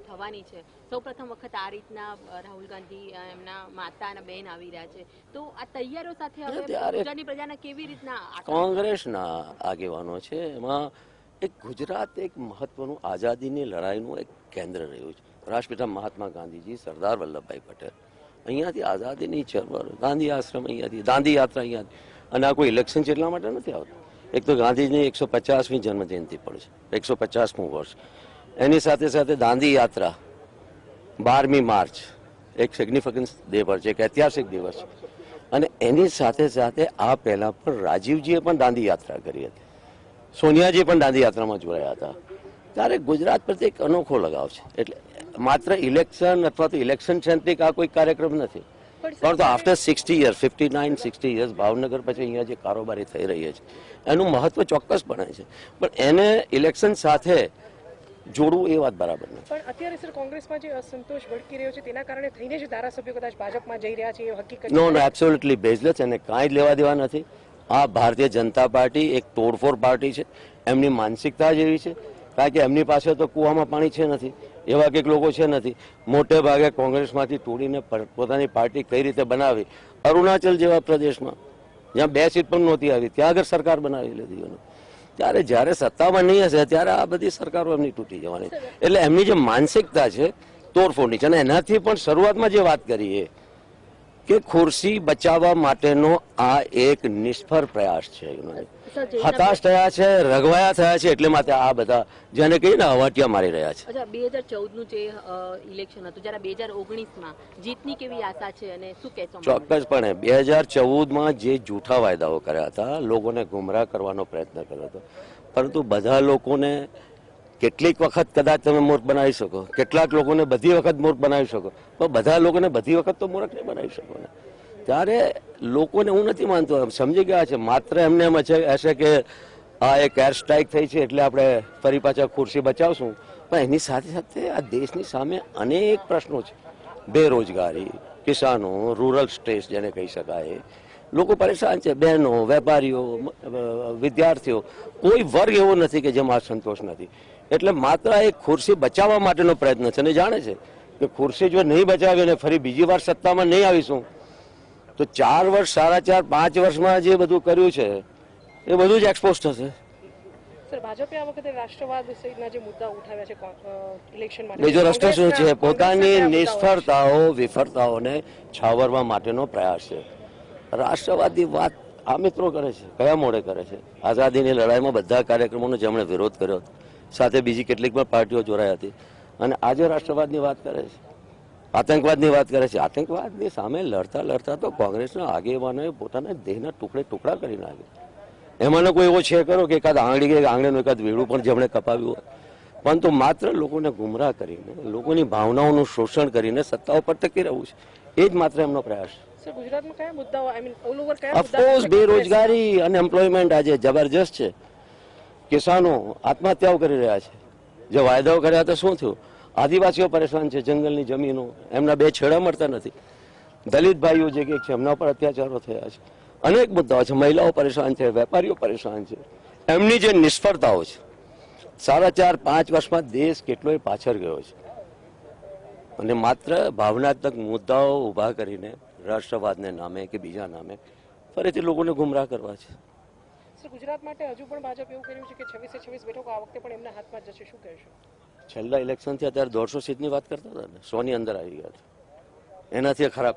થવાની છે, સૌપ્રથમ વખત આ રીતના રાહુલ ગાંધી એમના માતા અને બહેન આવી રહ્યા છે, તો આ તૈયારીઓ સાથે હવે ગુજરાતની પ્રજાને કેવી રીતના કોંગ્રેસના આગેવાનો છે એમાં એક ગુજરાત એક મહત્વનું આઝાદીની લડાઈનું એક કેન્દ્ર રહ્યું છે. રાષ્ટ્રપિતા મહાત્મા ગાંધીજી, સરદાર વલ્લભભાઈ પટેલ અહીંયાથી આઝાદીની ચળવળ, ગાંધી આશ્રમ અહીંયાથી, દાંડી યાત્રા અહીંયાથી, અને આ કોઈ ઇલેક્શન છે એટલા માટે નથી આવતું. એક તો ગાંધીજીની 150મી જન્મ જયંતિ પણ છે, 150મું વર્ષ. એની સાથે સાથે દાંડી યાત્રા 12મી માર્ચ એક સિગ્નિફિકન્સ દિવસ છે, એક ઐતિહાસિક દિવસ છે. અને એની સાથે સાથે આ પહેલા પણ રાજીવજીએ પણ દાંડી યાત્રા કરી હતી, સોનિયાજી પણ દાંડી યાત્રામાં જોડાયા હતા. ત્યારે ગુજરાત પ્રત્યે એક અનોખો લગાવ છે. એટલે માત્ર ઇલેક્શન અથવા તો ઇલેક્શન સેન્ટ્રિક આ કોઈ કાર્યક્રમ નથી, પરંતુ આફ્ટર 60 યર્સ, 59-60 યર્સ ભાવનગર પછી અહીંયા જે કારોબારી થઈ રહી છે એનું મહત્વ ચોક્કસ બને છે, પણ એને ઇલેક્શન સાથે જોડવું એ વાત બરાબર નથી. પણ અત્યારે સર કોંગ્રેસમાં જે અસંતોષ ભડકી રહ્યો છે તેના કારણે થઈને જ ધારાસભ્યો કદાચ ભાજપમાં જઈ રહ્યા છે એ હકીકત નો એબ્સોલ્યુટલી બેઝલેસ, એને કાંઈ જ લેવા દેવા નથી. આ ભારતીય જનતા પાર્ટી એક તોડફોડ પાર્ટી છે. એમની માનસિકતા જ એવી છે, કારણ કે એમની પાસે તો કૂવામાં પાણી છે નથી, એવા કંઈક લોકો છે નથી. મોટે ભાગે કોંગ્રેસમાંથી તોડીને પોતાની પાર્ટી કઈ રીતે બનાવી, અરુણાચલ જેવા પ્રદેશમાં જ્યાં 2 સીટ પણ નહોતી આવી ત્યાં આગળ સરકાર બનાવી લીધી. ત્યારે જ્યારે સત્તામાં નહીં હશે ત્યારે આ બધી સરકારો એમની તૂટી જવાની. એટલે એમની જે માનસિકતા છે તોડફોડની છે, અને એનાથી પણ શરૂઆતમાં જે વાત કરીએ કે ખુરશી બચાવવા માટેનો આ એક નિષ્ફળ પ્રયાસ છે. હતાશ થયા છે, રઘવાયા થયા છે, એટલે માટે આ બધા જેને કહીએ ને હવાટિયા મારી રહ્યા છે. 2014નું જે ઇલેક્શન હતું, જ્યારે 2019માં જીતની કેવી આશા છે અને શું કહેશો? ચોક્કસપણે 2014માં જે જૂઠા વાયદાઓ કર્યા હતા, લોકોને ગુમરાહ કરવાનો પ્રયત્ન કર્યો હતો, પરંતુ બધા લોકોને કેટલીક વખત કદાચ તમે મૂર્ખ બનાવી શકો, કેટલાક લોકોને બધી વખત મૂર્ખ બનાવી શકો, પણ બધા લોકોને બધી વખત તો મૂર્ખ નહીં બનાવી શકો ને. ત્યારે લોકોને હું નથી માનતો સમજી ગયા છે, માત્ર એમને એમ હશે કે આ એક એર સ્ટ્રાઇક થઈ છે એટલે આપણે ફરી પાછા ખુરશી બચાવશું, પણ એની સાથે સાથે આ દેશની સામે અનેક પ્રશ્નો છે. બેરોજગારી, કિસાનો, રૂરલ સ્ટ્રેસ જેને કહી શકાય, લોકો પરેશાન છે, બહેનો, વેપારીઓ, વિદ્યાર્થીઓ, કોઈ વર્ગ એવો નથી કે જેમાં સંતોષ નથી. એટલે માત્ર એક ખુરશી બચાવવા માટેનો પ્રયત્ન છે, અને જાણે છે કે ખુરશી જો નહીં બચાવી અને ફરી બીજી વાર સત્તામાં નહીં આવીશું તો 4 વર્ષ, 4.5, 5 વર્ષમાં જે બધું કર્યું છે એ બધું જ એક્સપોઝ થશે. સર, ભાજપે આ વખતે રાષ્ટ્રવાદ સહિતના જે મુદ્દા ઉઠાવ્યા છે ઇલેક્શન માટે, બીજો રસ્તો શું છે? પોતાની નિષ્ફળતાઓ, વિફળતાઓને છાવરવા માટેનો પ્રયાસ છે. રાષ્ટ્રવાદની વાત આ મિત્રો કરે છે, કયા મોડે કરે છે? આઝાદીની લડાઈમાં બધા કાર્યક્રમોનો જેમણે વિરોધ કર્યો, સાથે બીજી કેટલીક પણ પાર્ટીઓ જોડાઈ હતી, અને આજે રાષ્ટ્રવાદની વાત કરે છે, આતંકવાદની વાત કરે છે. આતંકવાદની સામે લડતા લડતા તો કોંગ્રેસના આગેવાનોએ પોતાના દેહના ટુકડા કરી નાખ્યા. એમાંનો કોઈ એવો છે કરો કે એકાદ આંગળી કે આંગળીનું એકાદ વેડું પણ જેમણે કપાવ્યું હોય, પરંતુ માત્ર લોકોને ગુમરાહ કરીને, લોકોની ભાવનાઓનું શોષણ કરીને સત્તા ઉપર ટકી રહેવું છે, એ જ માત્ર એમનો પ્રયાસ છે. ગુજરાતમાં કયા મુદ્દાઓ, આઈ મીન ઓલ ઓવર કયા ઓફકોર્સ બેરોજગારી, અનએમ્પ્લોયમેન્ટ આજે જબરજસ્ત છે. કિસાનો આત્મહત્યાઓ કરી રહ્યા છે. જે વાયદાઓ કર્યા હતા શું થયું? આદિવાસીઓ પરેશાન છે, જંગલની જમીનો, એમના 2 છેડા મળતા નથી. દલિત ભાઈઓ જે કંઈક છે એમના પર અત્યાચારો થયા છે. અનેક મુદ્દાઓ છે. મહિલાઓ પરેશાન છે, વેપારીઓ પરેશાન છે. એમની જે નિષ્ફળતાઓ છે, 4.5 વર્ષમાં દેશ કેટલોય પાછળ ગયો છે. અને માત્ર ભાવનાત્મક મુદ્દાઓ ઊભા કરીને રાષ્ટ્રવાદને નામે કે બીજા નામે ફરીથી લોકોને ગુમરાહ કરવા છે. ગુજરાત માટે હજુ પણ ભાજપ એવું કર્યું છે કે 26 બેઠકો આ વખતે પણ એમના હાથમાં જશે, શું કહેશો? છેલ્લા ઇલેક્શનથી અત્યારે 150 સીટની વાત કરતા હતા ને, 100ની અંદર આવી ગયા છે. એનાથી ખરાબ